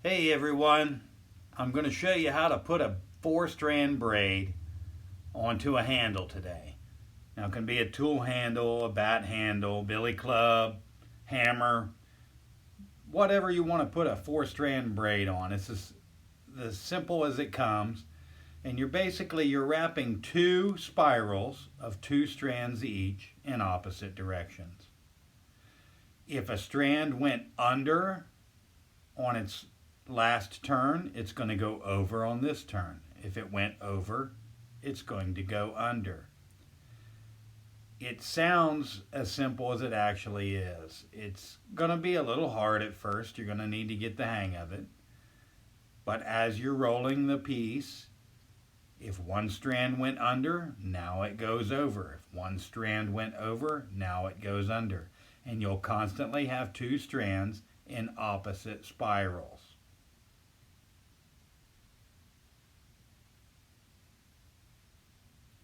Hey everyone, I'm going to show you how to put a 4-strand braid onto a handle today. Now it can be a tool handle, a bat handle, billy club, hammer, whatever you want to put a 4-strand braid on. It's as simple as it comes, and you're wrapping 2 spirals of 2 strands each in opposite directions. If a strand went under on its last turn, it's going to go over on this turn. If it went over, it's going to go under. It sounds as simple as it actually is. It's going to be a little hard at first. You're going to need to get the hang of it. But as you're rolling the piece, if one strand went under, now it goes over. If one strand went over, now it goes under. And you'll constantly have 2 strands in opposite spirals.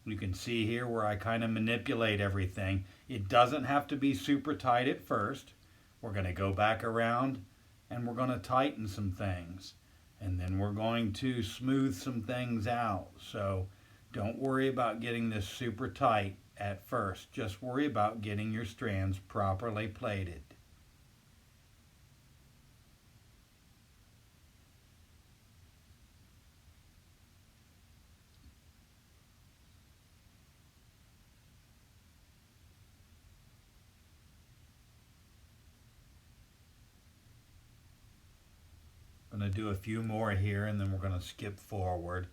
You can see here where I kind of manipulate everything. It doesn't have to be super tight at first. We're going to go back around and we're going to tighten some things. And then we're going to smooth some things out. So don't worry about getting this super tight at first. Just worry about getting your strands properly plaited. Going to do a few more here and then we're going to skip forward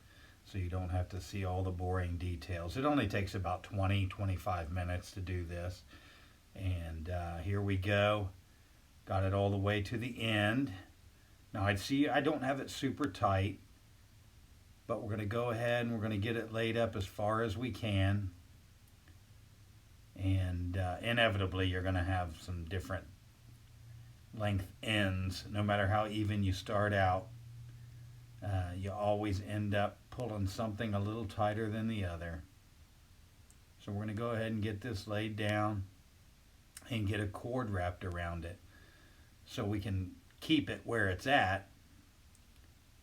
so you don't have to see all the boring details. It only takes about 20-25 minutes to do this. And here we go. Got it all the way to the end. Now I don't have it super tight, but we're going to go ahead and we're going to get it laid up as far as we can. And inevitably you're going to have some different length ends. No matter how even you start out, you always end up pulling something a little tighter than the other. So we're going to go ahead and get this laid down and get a cord wrapped around it so we can keep it where it's at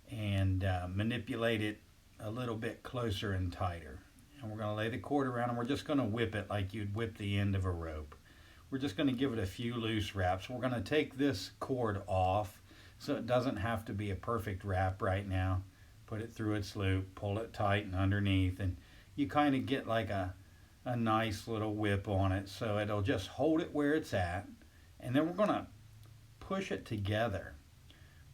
and manipulate it a little bit closer and tighter. And we're going to lay the cord around and we're just going to whip it like you'd whip the end of a rope. We're just going to give it a few loose wraps. We're going to take this cord off so it doesn't have to be a perfect wrap right now. Put it through its loop, pull it tight and underneath, and you kind of get like a nice little whip on it so it'll just hold it where it's at. And then we're going to push it together.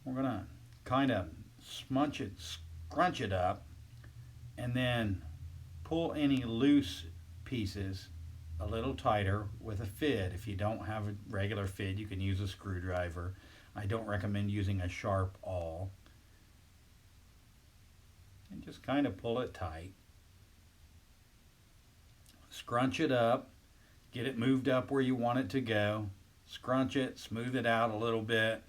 We're going to kind of scrunch it up, and then pull any loose pieces a little tighter with a fid. If you don't have a regular fid, you can use a screwdriver. I don't recommend using a sharp awl. And just kind of pull it tight. Scrunch it up. Get it moved up where you want it to go. Scrunch it, smooth it out a little bit.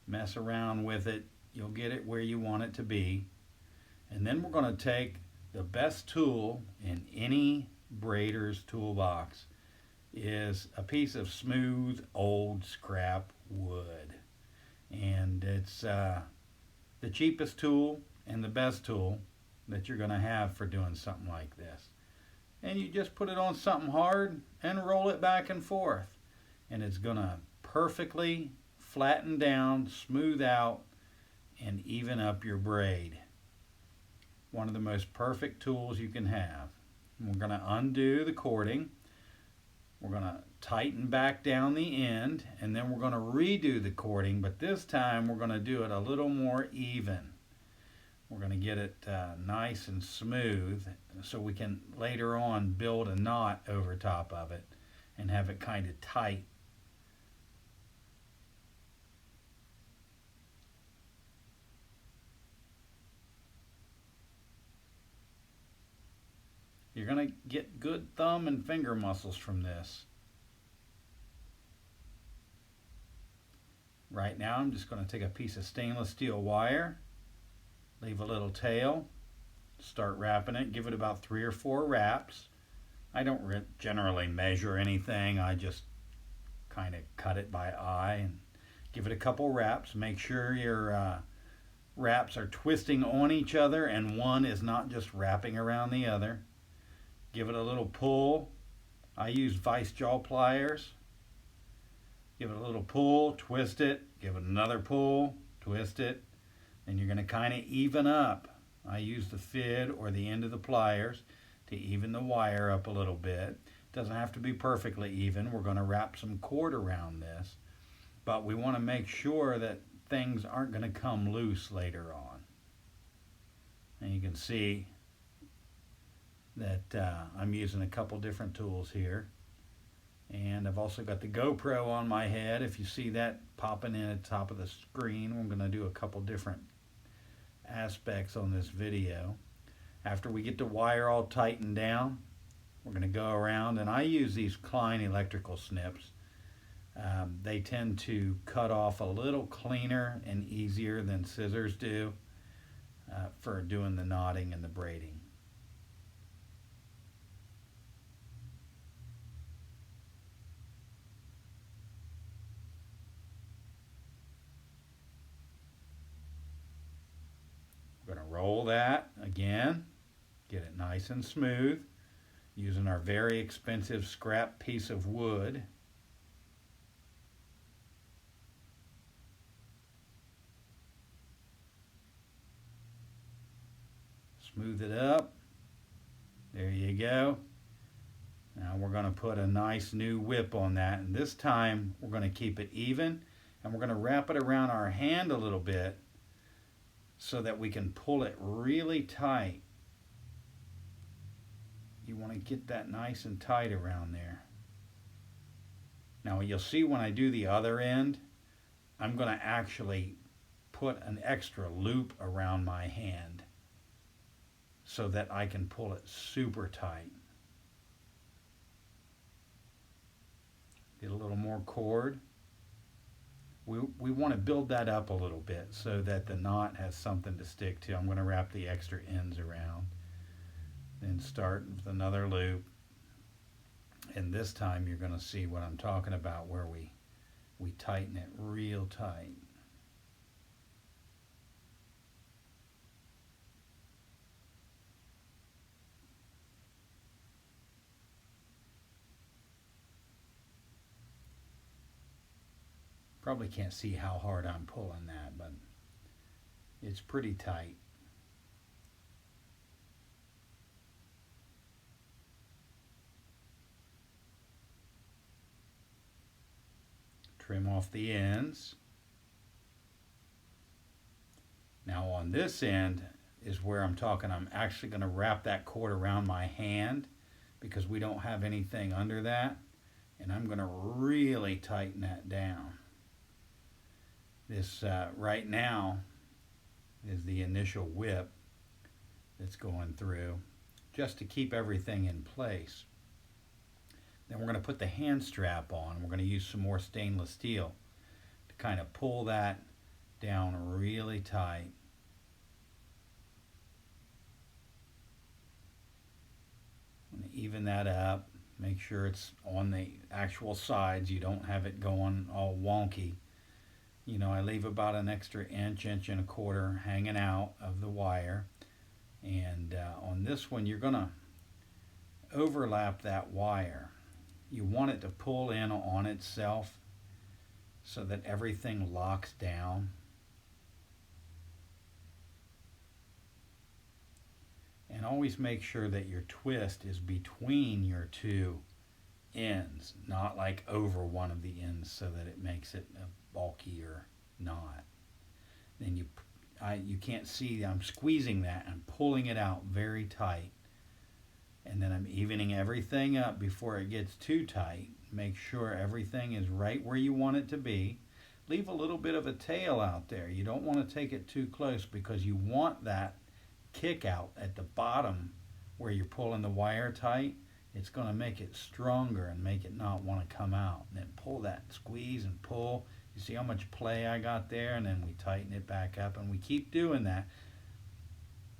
Mess around with it. You'll get it where you want it to be. And then we're going to take the best tool in any braider's toolbox is a piece of smooth old scrap wood. And it's the cheapest tool and the best tool that you're going to have for doing something like this. And you just put it on something hard and roll it back and forth. And it's going to perfectly flatten down, smooth out, and even up your braid. One of the most perfect tools you can have. And we're going to undo the cording. We're going to tighten back down the end, and then we're going to redo the cording, but this time we're going to do it a little more even. We're going to get it nice and smooth so we can later on build a knot over top of it and have it kind of tight. You're going to get good thumb and finger muscles from this. Right now I'm just going to take a piece of stainless steel wire, leave a little tail, start wrapping it, give it about 3 or 4 wraps. I don't generally measure anything, I just kind of cut it by eye and Give it a couple wraps. Make sure your wraps are twisting on each other and one is not just wrapping around the other. Give it a little pull. I use vice jaw pliers. Give it a little pull, twist it, give it another pull, twist it, and you're going to kind of even up. I use the fid or the end of the pliers to even the wire up a little bit. It doesn't have to be perfectly even. We're going to wrap some cord around this, but we want to make sure that things aren't going to come loose later on. And you can see that I'm using a couple different tools here. And I've also got the GoPro on my head. If you see that popping in at the top of the screen, we're going to do a couple different aspects on this video. After we get the wire all tightened down, we're going to go around, and I use these Klein electrical snips. They tend to cut off a little cleaner and easier than scissors do for doing the knotting and the braiding. We're going to roll that again, get it nice and smooth, using our very expensive scrap piece of wood. Smooth it up. There you go. Now we're going to put a nice new whip on that, and this time we're going to keep it even, and we're going to wrap it around our hand a little bit so that we can pull it really tight. You want to get that nice and tight around there. Now you'll see when I do the other end, I'm going to actually put an extra loop around my hand so that I can pull it super tight. Get a little more cord. We want to build that up a little bit so that the knot has something to stick to. I'm going to wrap the extra ends around. Then start with another loop. And this time you're going to see what I'm talking about, where we tighten it real tight. Probably can't see how hard I'm pulling that, but it's pretty tight. Trim off the ends. Now on this end is where I'm talking. I'm actually going to wrap that cord around my hand because we don't have anything under that, and I'm going to really tighten that down. This right now is the initial whip that's going through just to keep everything in place. Then we're going to put the hand strap on. We're going to use some more stainless steel to kind of pull that down really tight. I'm going to even that up. Make sure it's on the actual sides. You don't have it going all wonky. You know, I leave about an extra inch, inch and a quarter hanging out of the wire. And on this one, you're going to overlap that wire. You want it to pull in on itself so that everything locks down. And always make sure that your twist is between your two ends, not like over one of the ends so that it makes it a bulkier knot. Then you can't see, I'm squeezing that and pulling it out very tight, and then I'm evening everything up before it gets too tight. Make sure everything is right where you want it to be. Leave a little bit of a tail out there. You don't want to take it too close because you want that kick out at the bottom where you're pulling the wire tight. It's going to make it stronger and make it not want to come out. And then pull that, squeeze and pull. You see how much play I got there? And then we tighten it back up, and we keep doing that.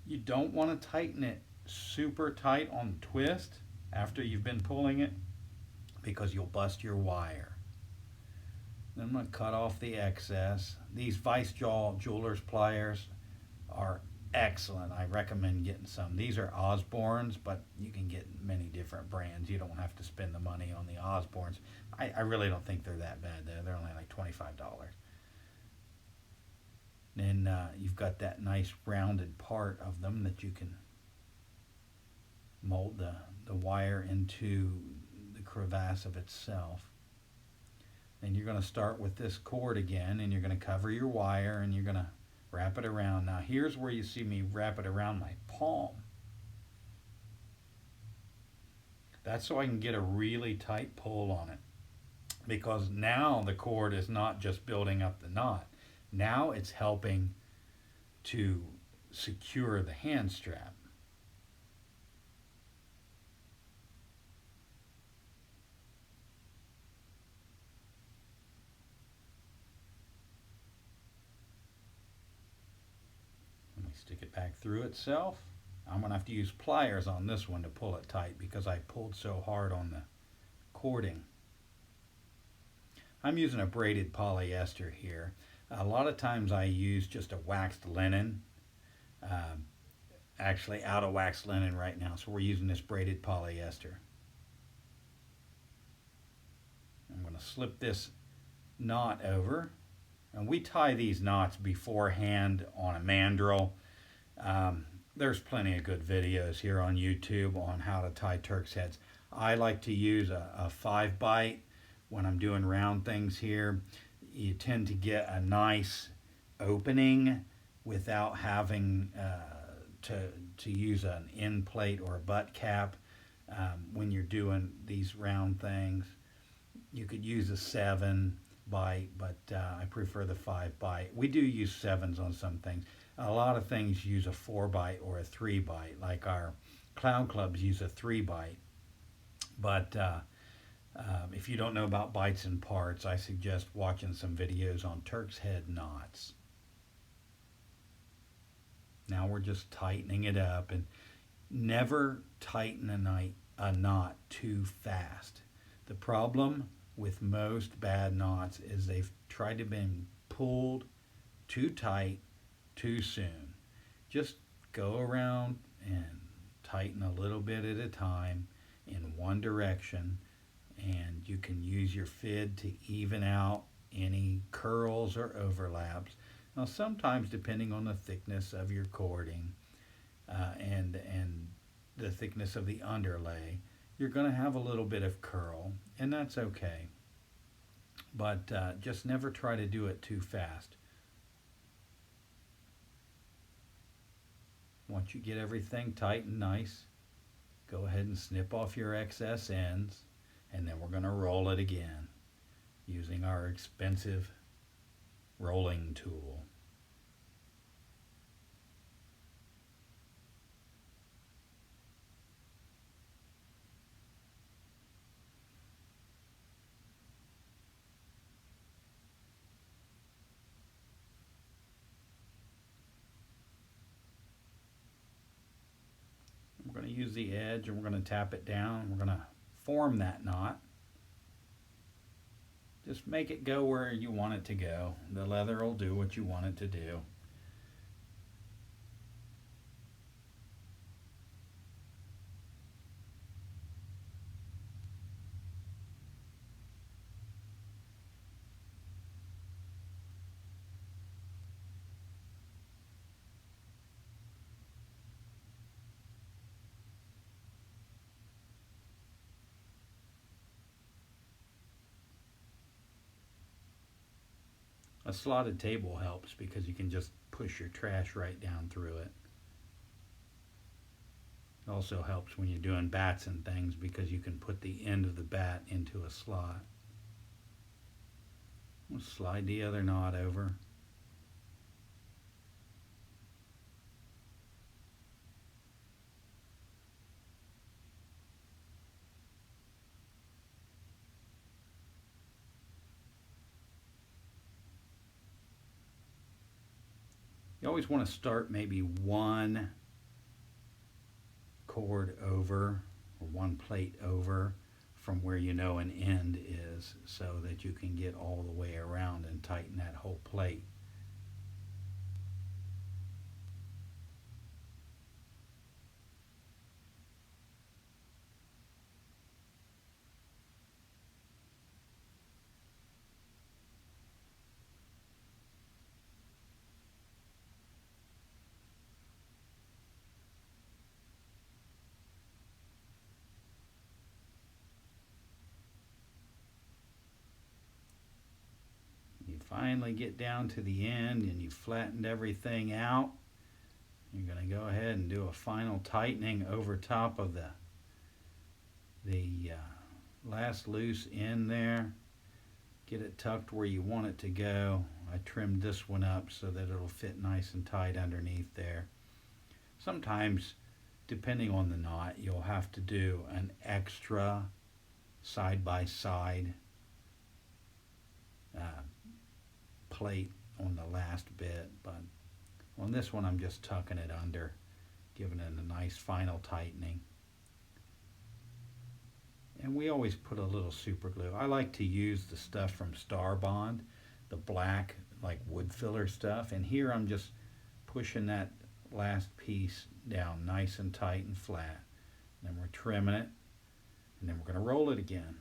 You don't want to tighten it super tight on the twist after you've been pulling it because you'll bust your wire. Then I'm going to cut off the excess. These Vice Jeweler's pliers are excellent. I recommend getting some. These are Osborne's, but you can get many different brands. You don't have to spend the money on the Osborne's. I really don't think they're that bad though. They're only like $25. Then you've got that nice rounded part of them that you can mold the wire into the crevasse of itself. And you're going to start with this cord again, and you're going to cover your wire, and you're going to wrap it around. Now here's where you see me wrap it around my palm. That's so I can get a really tight pull on it, because now the cord is not just building up the knot. Now it's helping to secure the hand strap. Stick it back through itself. I'm going to have to use pliers on this one to pull it tight because I pulled so hard on the cording. I'm using a braided polyester here. A lot of times I use just a waxed linen. Actually out of waxed linen right now, so we're using this braided polyester. I'm going to slip this knot over. And we tie these knots beforehand on a mandrel. There's plenty of good videos here on YouTube on how to tie Turk's heads. I like to use a 5-bite when I'm doing round things here. You tend to get a nice opening without having to use an end plate or a butt cap when you're doing these round things. You could use a 7-bite, but I prefer the 5-bite. We do use 7s on some things. A lot of things use a 4-bite or a 3-bite, like our clown clubs use a 3-bite. But if you don't know about bites and parts, I suggest watching some videos on Turk's head knots. Now we're just tightening it up, and never tighten a knot too fast. The problem with most bad knots is they've tried to be pulled too tight too soon. Just go around and tighten a little bit at a time in one direction, and you can use your fid to even out any curls or overlaps. Now sometimes, depending on the thickness of your cording and the thickness of the underlay, you're going to have a little bit of curl, and that's okay. But just never try to do it too fast. Once you get everything tight and nice, go ahead and snip off your excess ends, and then we're going to roll it again using our expensive rolling tool. We're going to use the edge, and we're going to tap it down. We're going to form that knot. Just make it go where you want it to go. The leather will do what you want it to do. A slotted table helps because you can just push your trash right down through it. It also helps when you're doing bats and things because you can put the end of the bat into a slot. We'll slide the other knot over. You always want to start maybe one cord over or one plate over from where you know an end is, so that you can get all the way around and tighten that whole plate. You finally get down to the end and you flattened everything out. You're going to go ahead and do a final tightening over top of the last loose end there. Get it tucked where you want it to go. I trimmed this one up so that it'll fit nice and tight underneath there. Sometimes, depending on the knot, you'll have to do an extra side-by-side plate on the last bit, but on this one I'm just tucking it under, giving it a nice final tightening. And we always put a little super glue. I like to use the stuff from Star Bond, the black like wood filler stuff, and here I'm just pushing that last piece down nice and tight and flat. And then we're trimming it, and then we're going to roll it again.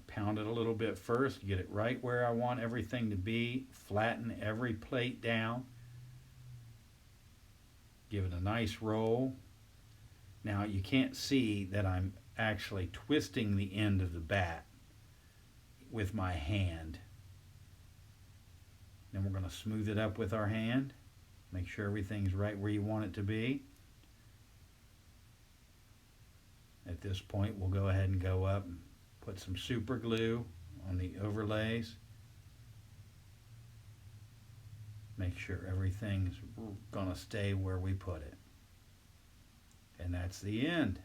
Pound it a little bit first, get it right where I want everything to be, flatten every plate down, give it a nice roll. Now you can't see that I'm actually twisting the end of the bat with my hand. Then we're going to smooth it up with our hand, make sure everything's right where you want it to be. At this point we'll go ahead and go up and put some super glue on the overlays. Make sure everything's gonna stay where we put it. And that's the end.